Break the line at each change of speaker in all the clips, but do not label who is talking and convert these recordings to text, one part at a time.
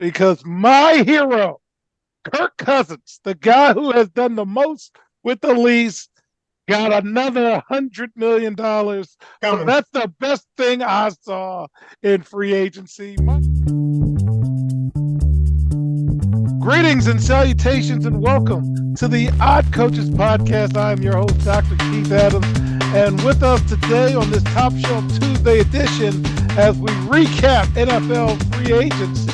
because my hero, Kirk Cousins, the guy who has done the most with the least, got another $100 million. So
Coming.
that's the best thing I saw in free agency. Greetings and salutations, and welcome to the Odd Coaches Podcast. I am your host, Dr. Keith Adams, and with us today on this Top Shelf Tuesday edition, as we recap NFL free agency,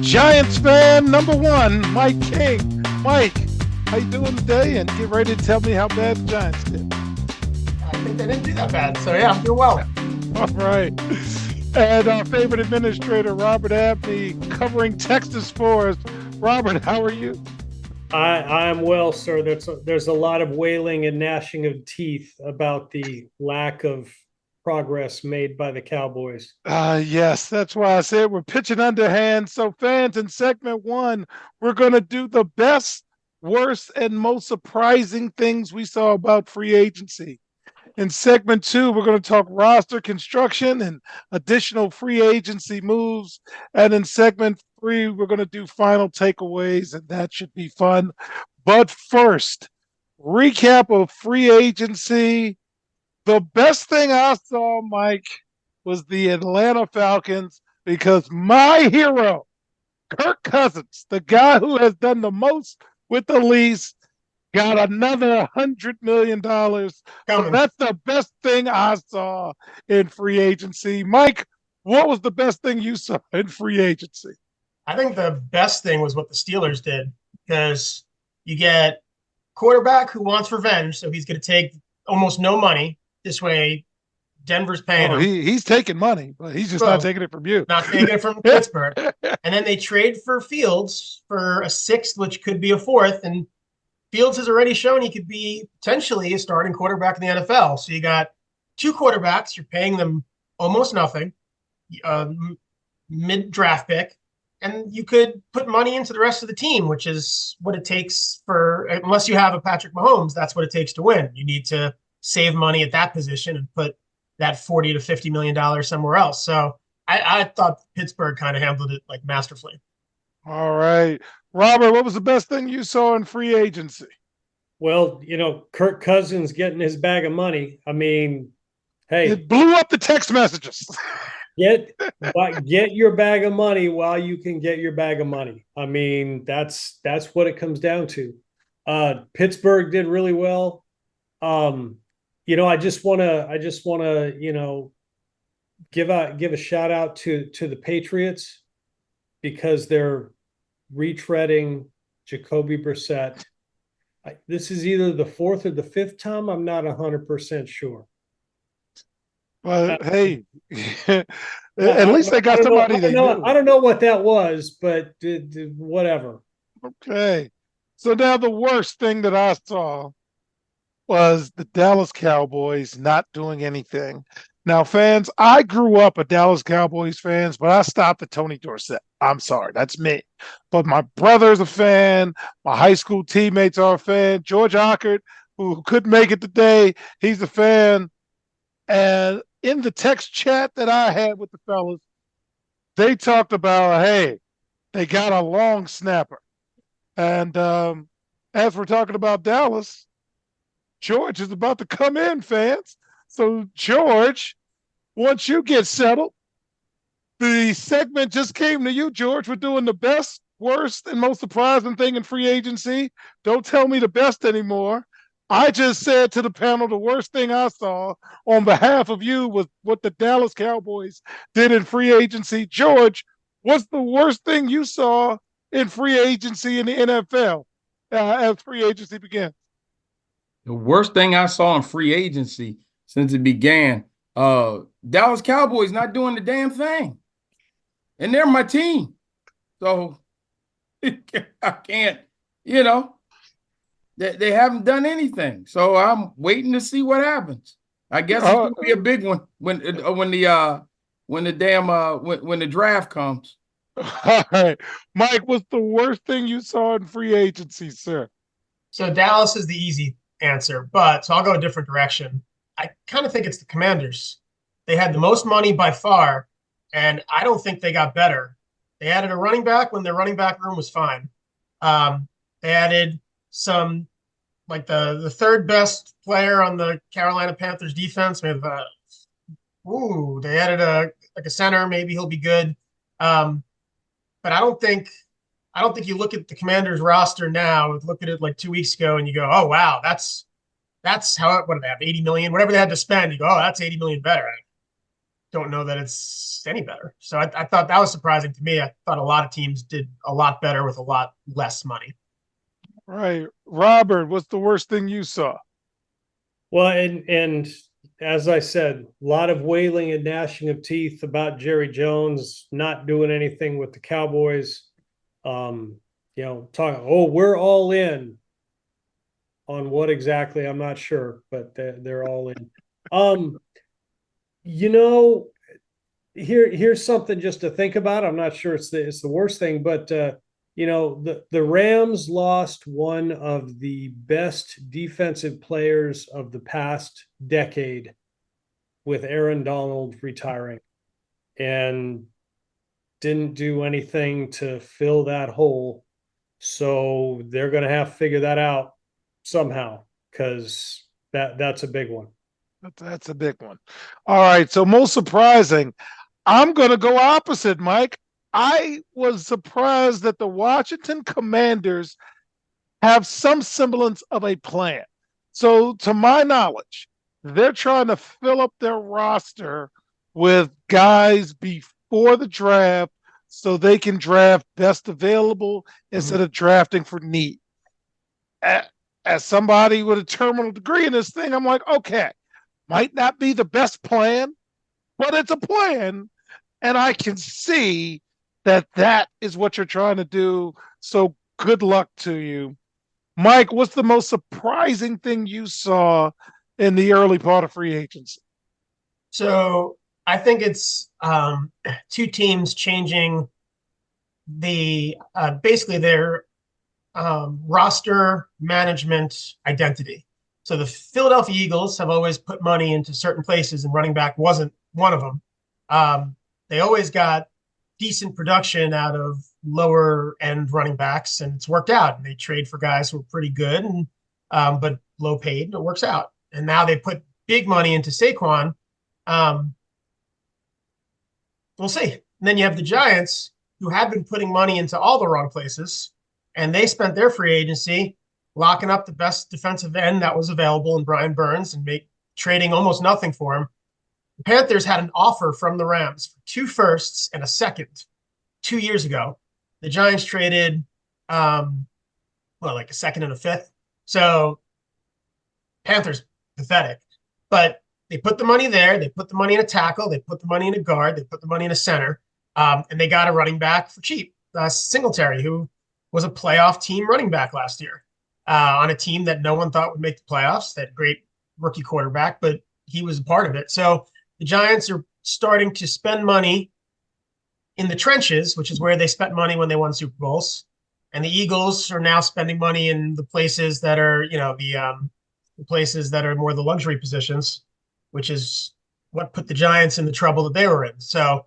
Giants fan number one, Mike King. Mike, how you doing today? And get ready to tell me how bad the Giants did.
I think they didn't do that bad. So, yeah, I'm doing well.
All right. And our favorite administrator, Robert Abney, covering Texas for us. Robert, how are you?
I am well, sir. There's a lot of wailing and gnashing of teeth about the lack of progress made by the Cowboys.
Yes, that's why I said we're pitching underhand. So, fans, in segment one, we're going to do the best, worst, and most surprising things we saw about free agency. In segment two, we're going to talk roster construction and additional free agency moves. And in segment three, we're going to do final takeaways, and that should be fun. But first, recap of free agency. The best thing I saw, Mike, was the Atlanta Falcons, because my hero, Kirk Cousins, the guy who has done the most with the least, got another $100 million. So that's the best thing I saw in free agency. Mike, what was the best thing you saw in free agency?
I think the best thing was what the Steelers did, because you get quarterback who wants revenge, so he's going to take almost no money. This way, Denver's paying him.
He's taking money, but he's just not taking it from you.
Not taking it from Pittsburgh. And then they trade for Fields for a sixth, which could be a fourth, and Fields has already shown he could be potentially a starting quarterback in the NFL. So you got two quarterbacks. You're paying them almost nothing, mid-draft pick, and you could put money into the rest of the team, which is what it takes for – unless you have a Patrick Mahomes, that's what it takes to win. You need to save money at that position and put that $40 to $50 million somewhere else. So I thought Pittsburgh kind of handled it like masterfully.
All right. Robert, what was the best thing you saw in free agency?
Well, Kirk Cousins getting his bag of money. I mean, hey.
It blew up the text messages.
Get your bag of money while you can get your bag of money. I mean, that's what it comes down to. Pittsburgh did really well. I just want to give a shout out to the Patriots, because they're retreading Jacoby Brissett. This is either the fourth or the fifth time. I'm not 100% sure.
Well, hey, at least they got somebody they knew.
I don't know what that was, but whatever.
Okay. So now the worst thing that I saw was the Dallas Cowboys not doing anything. Now, fans, I grew up a Dallas Cowboys fan, but I stopped at Tony Dorsett. I'm sorry, that's me. But my brother's a fan. My high school teammates are a fan. George Ockert, who couldn't make it today, he's a fan. And in the text chat that I had with the fellas, they talked about, hey, they got a long snapper. And as we're talking about Dallas, George is about to come in, fans. So, George, once you get settled, the segment just came to you, George. We're doing the best, worst, and most surprising thing in free agency. Don't tell me the best anymore. I just said to the panel the worst thing I saw on behalf of you was what the Dallas Cowboys did in free agency. George, what's the worst thing you saw in free agency in the NFL as free agency began?
The worst thing I saw in free agency since it began, Dallas Cowboys not doing the damn thing. And they're my team. So I can't, they haven't done anything. So I'm waiting to see what happens. I guess it's going to be a big one when the draft comes.
All right. Mike, what's the worst thing you saw in free agency, sir?
So Dallas is the easy answer, so I'll go a different direction. I kind of think it's the Commanders. They had the most money by far, and I don't think they got better. They added a running back when their running back room was fine. They added some, like the third best player on the Carolina Panthers defense. Maybe they added a center. Maybe he'll be good. But I don't think you look at the Commanders roster now, look at it like 2 weeks ago, and you go, oh wow, that's how, what do they have, 80 million, whatever they had to spend. You go, oh, that's 80 million better. I don't know that it's any better. So I thought that was surprising to me. I thought a lot of teams did a lot better with a lot less money.
Right. Robert, what's the worst thing you saw?
Well, and as I said, a lot of wailing and gnashing of teeth about Jerry Jones not doing anything with the Cowboys. Talking, oh, we're all in on what exactly, I'm not sure, but they're all in. Here's something just to think about. I'm not sure it's the worst thing, but the Rams lost one of the best defensive players of the past decade with Aaron Donald retiring, and didn't do anything to fill that hole. So they're going to have to figure that out somehow, because that's a big one.
That's a big one. All right. So most surprising, I'm going to go opposite, Mike. I was surprised that the Washington Commanders have some semblance of a plan. So, to my knowledge, they're trying to fill up their roster with guys before the draft so they can draft best available instead of drafting for need. As somebody with a terminal degree in this thing, I'm like, okay, might not be the best plan, but it's a plan. And I can see that is what you're trying to do. So good luck to you. Mike, what's the most surprising thing you saw in the early part of free agency?
So I think it's two teams changing basically their roster management identity. So the Philadelphia Eagles have always put money into certain places, and running back wasn't one of them. They always got decent production out of lower end running backs, and it's worked out. And they trade for guys who are pretty good and but low paid, and it works out. And now they put big money into Saquon. We'll see. And then you have the Giants, who have been putting money into all the wrong places, and they spent their free agency locking up the best defensive end that was available in Brian Burns and trading almost nothing for him. The Panthers had an offer from the Rams for 2 firsts and a second 2 years ago. The Giants traded, like a second and a fifth. So Panthers, pathetic. But they put the money there. They put the money in a tackle. They put the money in a guard. They put the money in a center. And they got a running back for cheap, Singletary, who was a playoff team running back last year on a team that no one thought would make the playoffs. That great rookie quarterback, but he was a part of it. So the Giants are starting to spend money in the trenches, which is where they spent money when they won Super Bowls. And the Eagles are now spending money in the places that are, the places that are more the luxury positions, which is what put the Giants in the trouble that they were in. So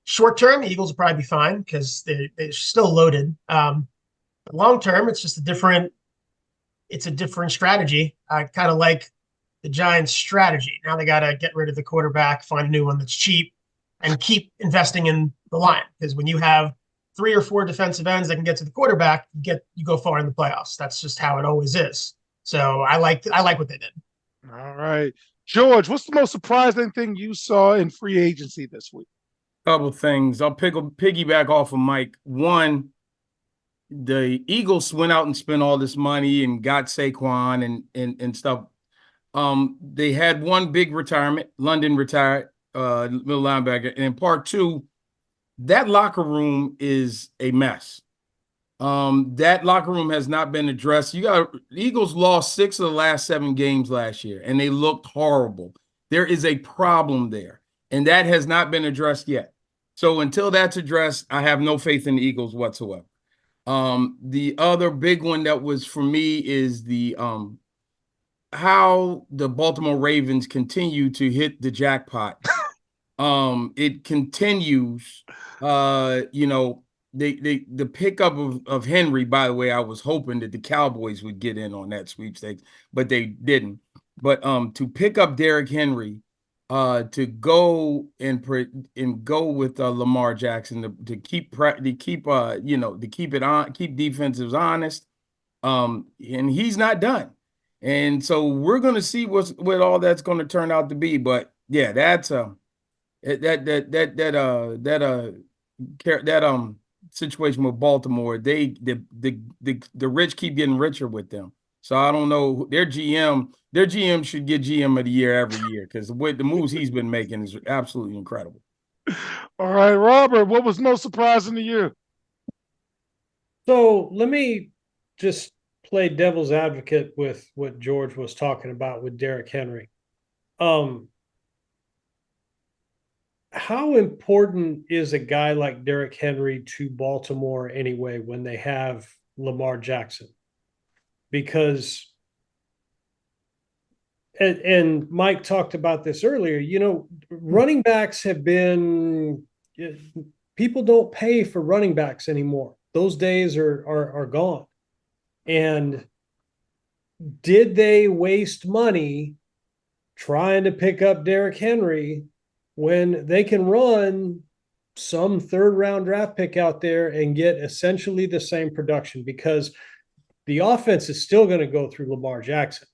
short term, the Eagles will probably be fine because they're still loaded. But long term, it's just a different strategy. I kind of like the Giants' strategy. Now they got to get rid of the quarterback, find a new one that's cheap, and keep investing in the line. Because when you have 3 or 4 defensive ends that can get to the quarterback, you go far in the playoffs. That's just how it always is. So I like what they did.
All right. George, what's the most surprising thing you saw in free agency this week?
Couple things. I'll piggyback off of Mike. One, the Eagles went out and spent all this money and got Saquon and stuff. They had one big retirement. London retired, middle linebacker. And in part 2, that locker room is a mess. That locker room has not been addressed. The Eagles lost 6 of the last 7 games last year, and they looked horrible. There is a problem there, and that has not been addressed yet. So until that's addressed, I have no faith in the Eagles whatsoever. The other big one that was for me is the how the Baltimore Ravens continue to hit the jackpot it continues. The pickup of Henry, by the way, I was hoping that the Cowboys would get in on that sweepstakes, but they didn't. But to pick up Derrick Henry, to go and go with Lamar Jackson to keep defensives honest. And he's not done. And so we're going to see what all that's going to turn out to be. But yeah, that's situation with Baltimore, the rich keep getting richer with them. So I don't know, their GM should get GM of the year every year, because the moves he's been making is absolutely incredible.
All right, Robert, what was most surprising to you?
So let me just play devil's advocate with what George was talking about with Derrick Henry. How important is a guy like Derrick Henry to Baltimore anyway when they have Lamar Jackson? Because, and Mike talked about this earlier, running backs have been, people don't pay for running backs anymore. Those days are gone. And did they waste money trying to pick up Derrick Henry when they can run some third-round draft pick out there and get essentially the same production? Because the offense is still going to go through Lamar Jackson.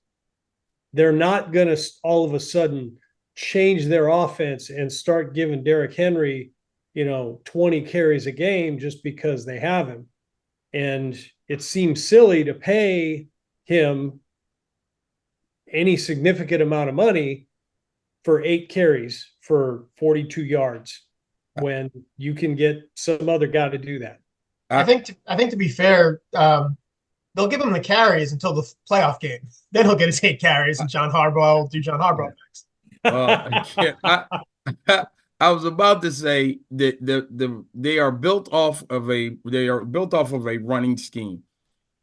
They're not going to all of a sudden change their offense and start giving Derrick Henry, 20 carries a game just because they have him. And it seems silly to pay him any significant amount of money for 8 carries for 42 yards when you can get some other guy to do that.
I think to be fair, they'll give him the carries until the playoff game. Then he'll get his 8 carries, and John Harbaugh will do John Harbaugh next.
I was about to say that they are built off of a running scheme.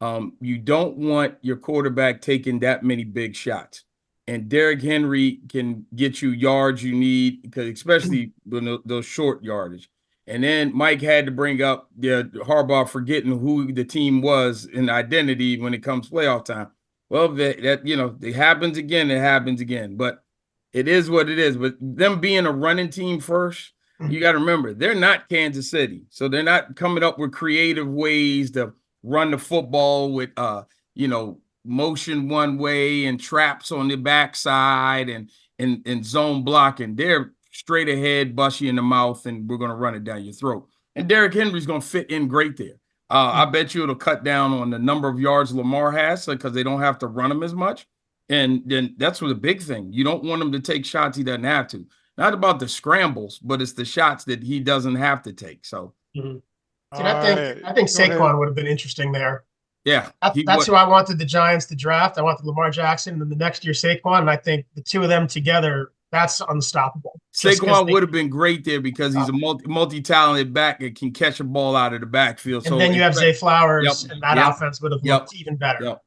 You don't want your quarterback taking that many big shots. And Derrick Henry can get you yards you need, because especially those short yardage. And then Mike had to bring up Harbaugh forgetting who the team was in identity when it comes playoff time. Well, it happens again. It happens again. But it is what it is. But them being a running team first, you got to remember, they're not Kansas City. So they're not coming up with creative ways to run the football with, motion one way and traps on the backside and zone blocking. They're straight ahead, bust you in the mouth, and we're going to run it down your throat. And Derrick Henry's going to fit in great there. I bet you it'll cut down on the number of yards Lamar has, because they don't have to run him as much. And then that's the big thing. You don't want him to take shots he doesn't have to. Not about the scrambles, but it's the shots that he doesn't have to take. So,
I think Saquon would have been interesting there.
Yeah,
that's who I wanted the Giants to draft. I wanted Lamar Jackson, and then the next year Saquon. And I think the two of them together, that's unstoppable.
Saquon would have been great there because he's a multi-talented back that can catch a ball out of the backfield.
And then you have Zay Flowers, and that offense would have looked even better.
All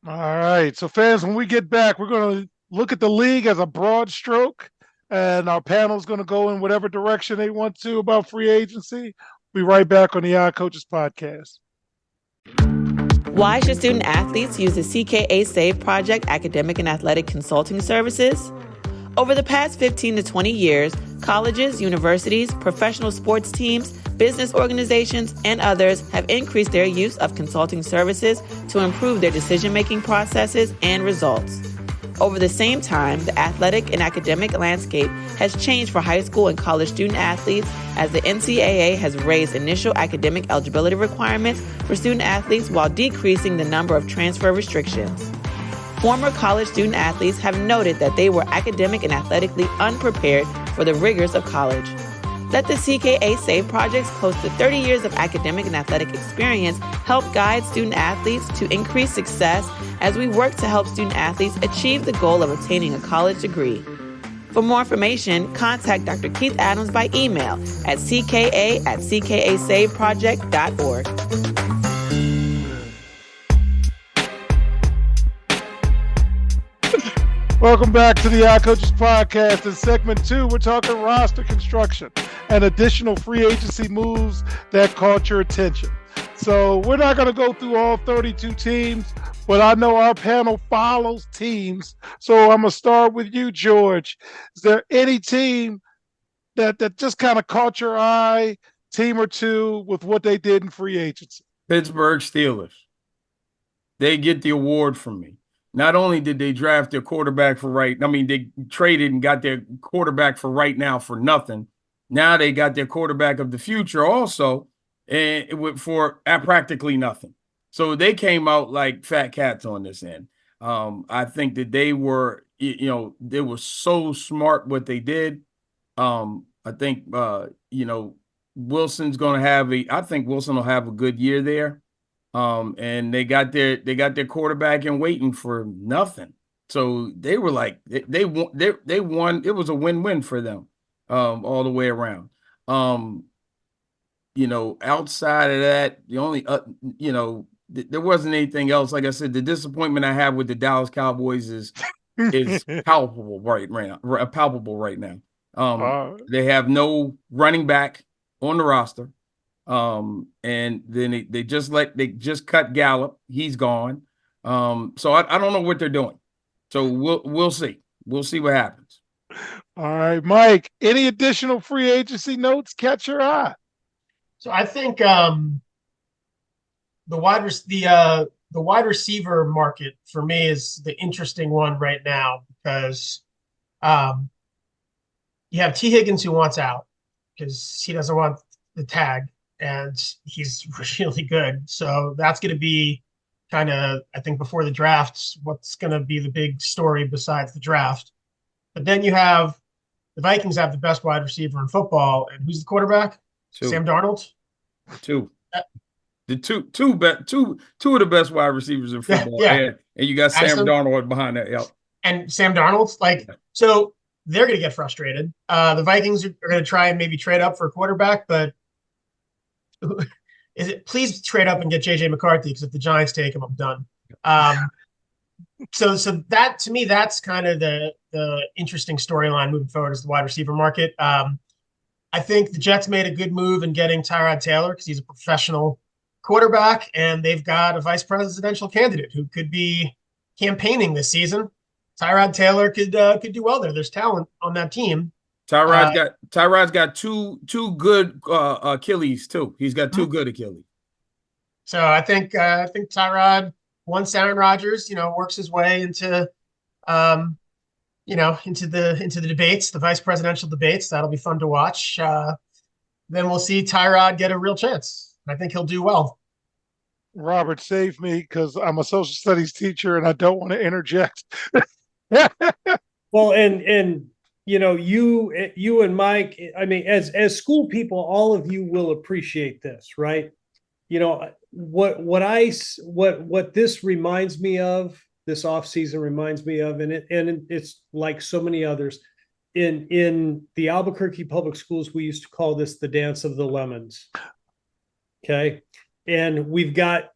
right. So, fans, when we get back, we're going to look at the league as a broad stroke, and our panel is going to go in whatever direction they want to about free agency. We'll be right back on the Odd Coaches Podcast.
Why should student athletes use the CKA SAVE Project academic and athletic consulting services? Over the past 15 to 20 years, colleges, universities, professional sports teams, business organizations, and others have increased their use of consulting services to improve their decision-making processes and results. Over the same time, the athletic and academic landscape has changed for high school and college student athletes as the NCAA has raised initial academic eligibility requirements for student athletes while decreasing the number of transfer restrictions. Former college student athletes have noted that they were academic and athletically unprepared for the rigors of college. Let the CKA SAVE Project's close to 30 years of academic and athletic experience help guide student athletes to increase success as we work to help student athletes achieve the goal of obtaining a college degree. For more information, contact Dr. Keith Adams by email at cka@ckasaveproject.org.
Welcome back to the iCoaches Podcast. In segment 2, we're talking roster construction and additional free agency moves that caught your attention. So we're not going to go through all 32 teams, but I know our panel follows teams. So I'm going to start with you, George. Is there any team that just kind of caught your eye, team or two, with what they did in free agency?
Pittsburgh Steelers. They get the award from me. Not only did they draft their quarterback they traded and got their quarterback for right now for nothing. Now they got their quarterback of the future also, and for practically nothing. So they came out like fat cats on this end. I think that they were so smart what they did. I think Wilson's going to I think Wilson will have a good year there. And they got their quarterback in waiting for nothing. So they were like they won. It was a win-win for them all the way around. Outside of that, the only there wasn't anything else. Like I said, the disappointment I have with the Dallas Cowboys is palpable right now. They have no running back on the roster. And then they just cut Gallup. He's gone. So I don't know what they're doing. So we'll see. We'll see what happens.
All right, Mike, any additional free agency notes catch your eye?
So I think the wide receiver market for me is the interesting one right now because you have T. Higgins who wants out because he doesn't want the tag. And he's really good. So that's going to be kind of, I think, before the draft, what's going to be the big story besides the draft. But then you have the Vikings have the best wide receiver in football. And who's the quarterback? Sam Darnold?
Two of the best wide receivers in football.
Yeah.
And you got Sam Darnold behind that. Yep.
And Sam Darnold, so they're going to get frustrated. The Vikings are going to try and maybe trade up for a quarterback, but please trade up and get JJ McCarthy, because if the Giants take him, I'm done. So that, to me, that's kind of the interesting storyline moving forward is the wide receiver market. I think the Jets made a good move in getting Tyrod Taylor because he's a professional quarterback, and they've got a vice presidential candidate who could be campaigning this season. Tyrod Taylor could do well there. There's talent on that team.
Tyrod's got two good Achilles too. He's got two good Achilles.
So I think Tyrod, once Aaron Rodgers, works his way into into the debates, the vice presidential debates, that'll be fun to watch. Then we'll see Tyrod get a real chance. I think he'll do well.
Robert, save me because I'm a social studies teacher and I don't want to interject.
Well, and you and Mike, I mean, as school people, all of you will appreciate this, right? What this reminds me of, this offseason reminds me of, and it's like so many others. In the Albuquerque Public Schools, we used to call this the dance of the lemons. Okay. And we've got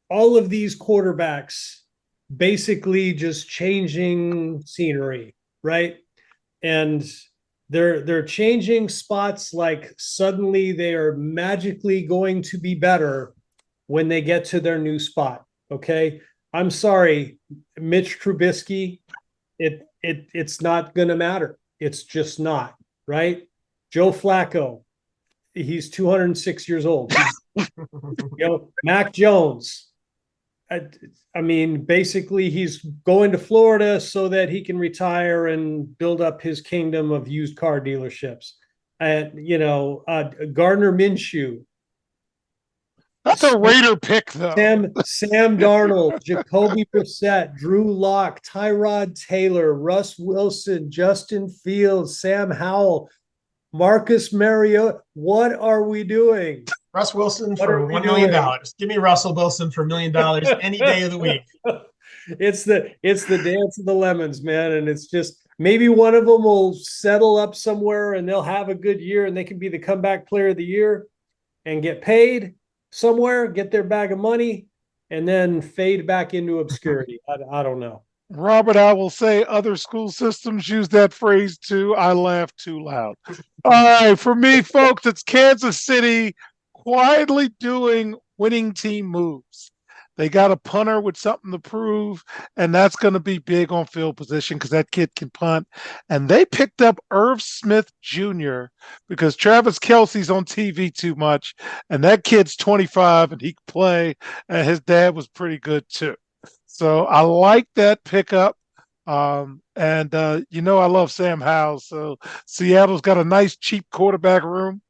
all of these quarterbacks basically just changing scenery, right? And they're changing spots, like suddenly they are magically going to be better when they get to their new spot. Okay. I'm sorry, Mitch Trubisky, it's not going to matter. It's just not, right? Joe Flacco, he's 206 years old. Mac Jones, I mean, basically he's going to Florida so that he can retire and build up his kingdom of used car dealerships. And, Gardner Minshew.
That's a Raider pick, though.
Sam Darnold, Jacoby Brissett, Drew Lock, Tyrod Taylor, Russ Wilson, Justin Fields, Sam Howell, Marcus Mariota. What are we doing?
Russ Wilson for $1 million. Give me Russell Wilson for $1 million any day of the week.
It's the dance of the lemons, man. And it's just, maybe one of them will settle up somewhere and they'll have a good year and they can be the comeback player of the year and get paid somewhere, get their bag of money, and then fade back into obscurity. I don't know.
Robert, I will say other school systems use that phrase too. I laugh too loud. All right, for me, folks, it's Kansas City quietly doing winning team moves. They got a punter with something to prove, and that's going to be big on field position because that kid can punt. And they picked up Irv Smith Jr. because Travis Kelsey's on TV too much, and that kid's 25 and he can play, and his dad was pretty good too. So I like that pickup. I love Sam Howell. So Seattle's got a nice cheap quarterback room.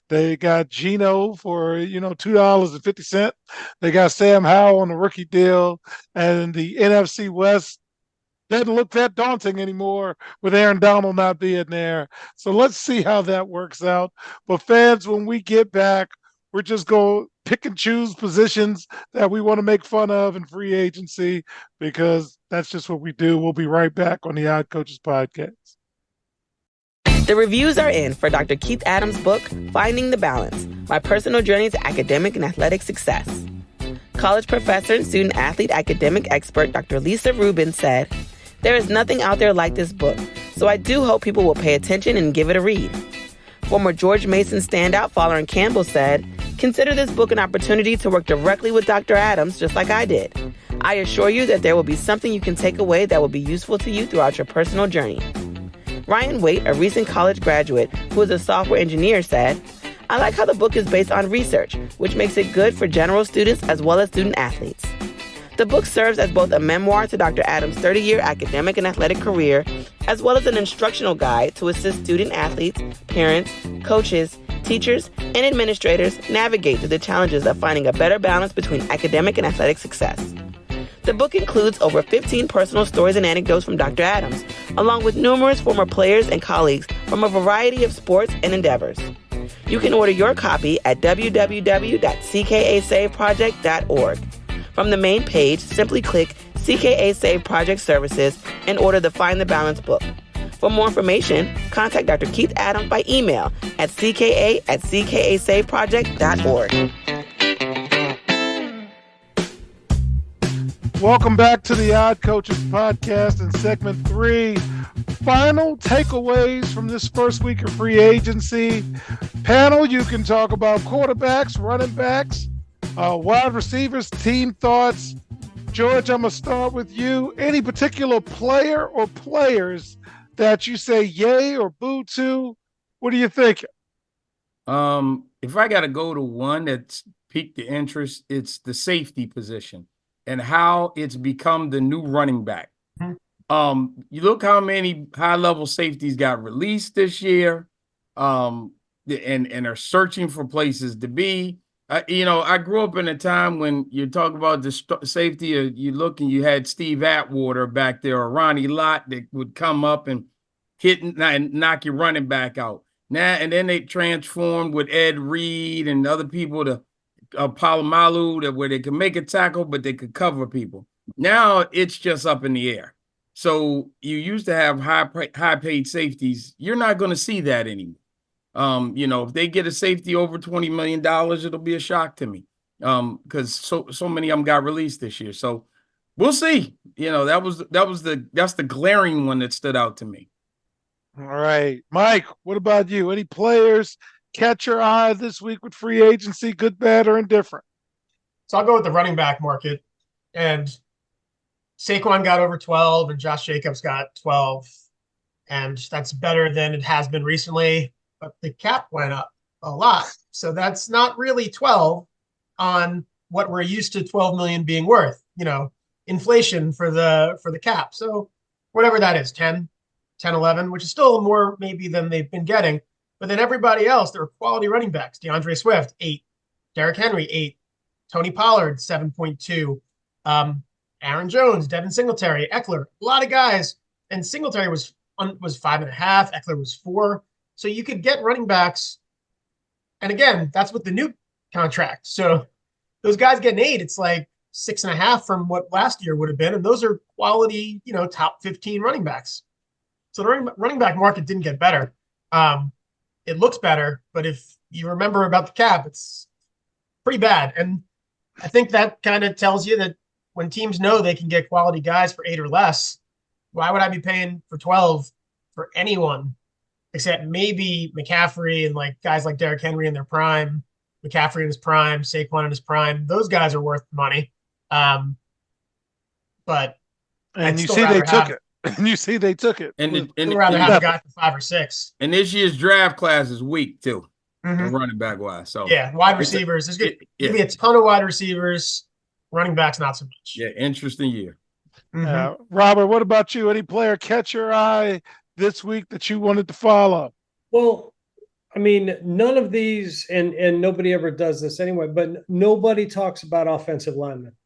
They got Geno for $2.50. They got Sam Howell on the rookie deal, and the NFC West doesn't look that daunting anymore with Aaron Donald not being there. So let's see how that works out. But fans, when we get back, we're just going to pick and choose positions that we want to make fun of in free agency because that's just what we do. We'll be right back on the Odd Coaches podcast.
The reviews are in for Dr. Keith Adams' book, Finding the Balance, My Personal Journey to Academic and Athletic Success. College professor and student-athlete academic expert Dr. Lisa Rubin said, "There is nothing out there like this book, so I do hope people will pay attention and give it a read." Former George Mason standout Folarin Campbell said, "Consider this book an opportunity to work directly with Dr. Adams just like I did. I assure you that there will be something you can take away that will be useful to you throughout your personal journey." Ryan Waite, a recent college graduate who is a software engineer, said, "I like how the book is based on research, which makes it good for general students as well as student athletes." The book serves as both a memoir to Dr. Adams' 30-year academic and athletic career, as well as an instructional guide to assist student athletes, parents, coaches, teachers, and administrators navigate through the challenges of finding a better balance between academic and athletic success. The book includes over 15 personal stories and anecdotes from Dr. Adams, along with numerous former players and colleagues from a variety of sports and endeavors. You can order your copy at www.ckasaveproject.org. From the main page, simply click CKA Save Project Services and order the Find the Balance book. For more information, contact Dr. Keith Adams by email at cka@ckasaveproject.org.
Welcome back to the Odd Coaches podcast in segment 3. Final takeaways from this first week of free agency. Panel, you can talk about quarterbacks, running backs, wide receivers, team thoughts. George, I'm going to start with you. Any particular player or players that you say yay or boo to? What do you think?
If I got to go to one that's piqued the interest, it's the safety position and how it's become the new running back. You look how many high-level safeties got released this year, and are searching for places to be. I grew up in a time when you talk about the safety. You look and you had Steve Atwater back there, or Ronnie Lott that would come up and hit and knock your running back out. Now and then they transformed with Ed Reed and other people to Palomalu, where they could make a tackle, but they could cover people. Now it's just up in the air. So you used to have high paid safeties. You're not going to see that anymore. If they get a safety over $20 million, it'll be a shock to me. Because so many of them got released this year. So we'll see. That's the glaring one that stood out to me.
All right. Mike, what about you? Any players catch your eye this week with free agency, good, bad, or indifferent?
So I'll go with the running back market. And Saquon got over 12 and Josh Jacobs got 12. And that's better than it has been recently. But the cap went up a lot. So that's not really 12 on what we're used to 12 million being worth, inflation for the cap. So whatever that is, 10, 11, which is still more maybe than they've been getting. But then everybody else, there were quality running backs. DeAndre Swift, 8. Derrick Henry, 8. Tony Pollard, 7.2. Aaron Jones, Devin Singletary, Eckler, a lot of guys. And Singletary was 5.5. Eckler was 4. So you could get running backs. And again, that's with the new contract. So those guys getting 8, it's like 6.5 from what last year would have been. And those are quality, top 15 running backs. So the running back market didn't get better. It looks better, but if you remember about the cap, it's pretty bad. And I think that kind of tells you that when teams know they can get quality guys for 8 or less, why would I be paying for 12 for anyone except maybe McCaffrey and like guys like Derrick Henry in their prime, McCaffrey in his prime, Saquon in his prime? Those guys are worth money. But
And you see they took it. And you see they took it.
And
I'd rather have a guy for 5 or 6.
And this year's draft class is weak too,
Mhm.
running back wise. So
Yeah, wide receivers. There's going to be a ton of wide receivers. Running backs, not so much.
Yeah, interesting year.
Mhm.
Robert, what about you? Any player catch your eye this week that you wanted to follow?
Well, I mean, none of these, and nobody ever does this anyway, but nobody talks about offensive linemen.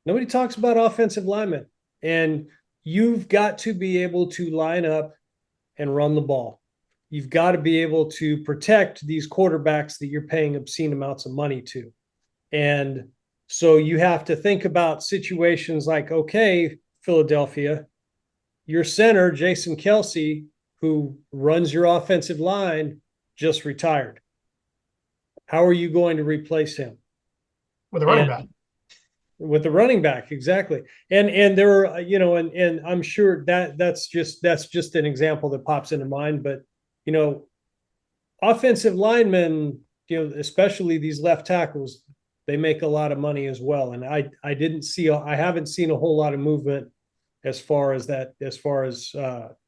Nobody talks about offensive linemen. And you've got to be able to line up and run the ball. You've got to be able to protect these quarterbacks that you're paying obscene amounts of money to. And so you have to think about situations like, okay, Philadelphia, your center, Jason Kelce, who runs your offensive line, just retired. How are you going to replace him?
With a running back.
With the running back, exactly. And there are, and I'm sure that's just an example that pops into mind. But, offensive linemen, especially these left tackles, they make a lot of money as well. And I haven't seen a whole lot of movement as far as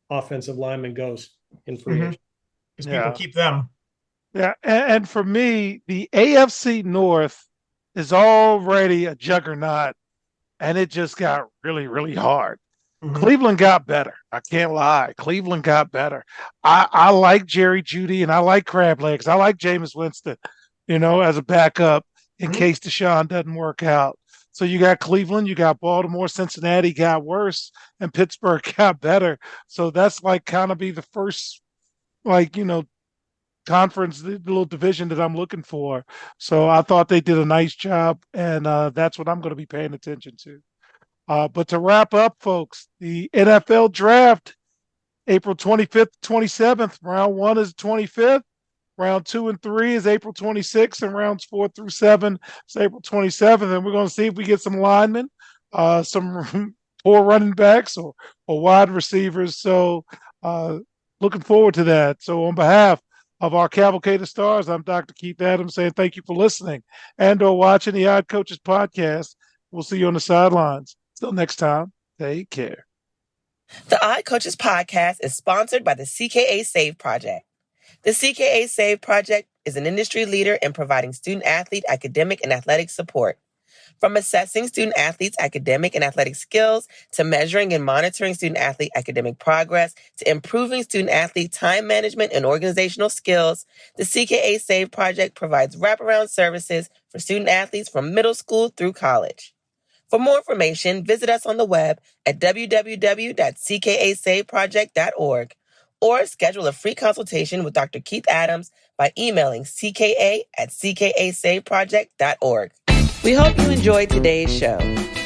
offensive lineman goes in free agency.
Because people keep them.
Yeah. And for me, the AFC North is already a juggernaut, and it just got really, really hard.
Mhm.
Cleveland got better. I can't lie. Cleveland got better. I like Jerry Jeudy and I like Crab Legs. I like Jameis Winston, as a backup in case Deshaun doesn't work out. So you got Cleveland, you got Baltimore, Cincinnati got worse, and Pittsburgh got better. So that's like kind of be the first, conference, the little division that I'm looking for. So I thought they did a nice job, and that's what I'm going to be paying attention to. But to wrap up, folks, the NFL draft, April 25th, 27th. Round 1 is 25th. Round 2 and 3 is April 26th, and rounds 4 through 7 is April 27th. And we're going to see if we get some linemen, some poor running backs, or wide receivers. So looking forward to that. So on behalf of our Cavalcade of Stars, I'm Dr. Keith Adams saying thank you for listening and/or watching the Odd Coaches podcast. We'll see you on the sidelines. Till next time, take care.
The Odd Coaches podcast is sponsored by the CKA Save Project. The CKA Save Project is an industry leader in providing student-athlete academic and athletic support. From assessing student-athletes' academic and athletic skills, to measuring and monitoring student-athlete academic progress, to improving student-athlete time management and organizational skills, the CKA Save Project provides wraparound services for student-athletes from middle school through college. For more information, visit us on the web at www.ckasaveproject.org or schedule a free consultation with Dr. Keith Adams by emailing cka@ckasaveproject.org. We hope you enjoyed today's show.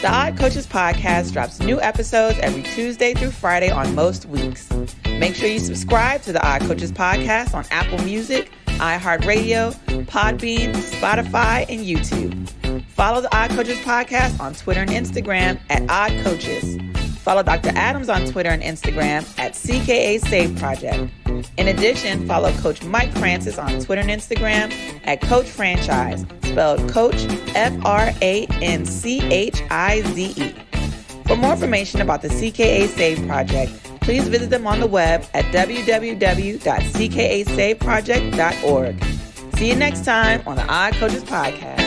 The Odd Coaches podcast drops new episodes every Tuesday through Friday on most weeks. Make sure you subscribe to the Odd Coaches podcast on Apple Music, iHeartRadio, Podbean, Spotify, and YouTube. Follow the Odd Coaches podcast on Twitter and Instagram at Odd Coaches. Follow Dr. Adams on Twitter and Instagram at CKA Save Project. In addition, follow Coach Mike Francis on Twitter and Instagram at Coach Franchise, spelled Coach FRANCHIZE. For more information about the CKA Save Project, please visit them on the web at www.ckasaveproject.org. See you next time on the Odd Coaches podcast.